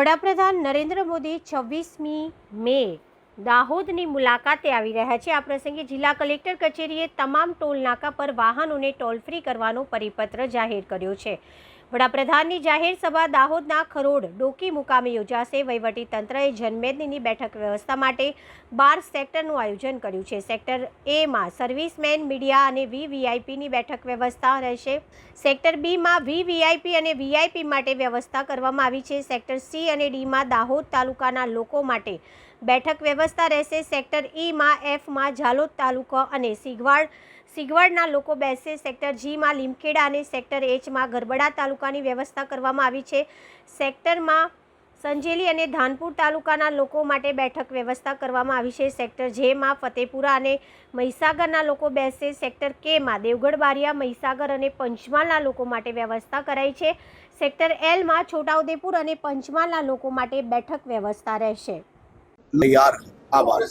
વડાપ્રધાન નરેન્દ્ર મોદી 26મી મે દાહોદની મુલાકાતે આવી રહ્યા છે। આ પ્રસંગે જિલ્લા કલેક્ટર કચેરીએ તમામ ટોલ નાકા પર વાહનોને ટોલ ફ્રી કરવાનો પરિપત્ર જાહેર કર્યો છે। વડાપ્રધાનની જાહેર સભા દાહોદના ખરોડ ડોકી મુકામે યોજાશે। વહીવટી તંત્રએ જનમેદનીની બેઠક વ્યવસ્થા માટે 12 સેક્ટરનું આયોજન કર્યું છે। સેક્ટર એ માં સર્વિસમેન, મીડિયા અને વીવીઆઈપીની બેઠક વ્યવસ્થા રહેશે। સેક્ટર બી માં વીવીઆઈપી અને વીઆઈપી માટે વ્યવસ્થા કરવામાં આવી છે। સેક્ટર સી અને ડી માં દાહોદ તાલુકાના લોકો માટે બેઠક વ્યવસ્થા રહેશે। સેક્ટર ઈ માં એફ માં ઝાલોદ તાલુકો અને સિગવડના લોકો બેસશે। સેક્ટર જી માં લીમખેડા અને સેક્ટર એચ માં ગરબડા તાલુકાની વ્યવસ્થા કરવામાં આવી છે। સેક્ટરમાં સંજેલી અને ધાનપુર તાલુકાના લોકો માટે બેઠક વ્યવસ્થા કરવામાં આવી છે। સેક્ટર જે માં ફતેપુરા અને મહીસાગરના લોકો બેસશે। સેક્ટર કે માં દેવગઢ, બારિયા, મહીસાગર અને પંચમહાલના લોકો માટે વ્યવસ્થા કરાઈ છે। સેક્ટર એલ માં છોટાઉદેપુર અને પંચમહાલના લોકો માટે બેઠક વ્યવસ્થા રહેશે। यार आभार।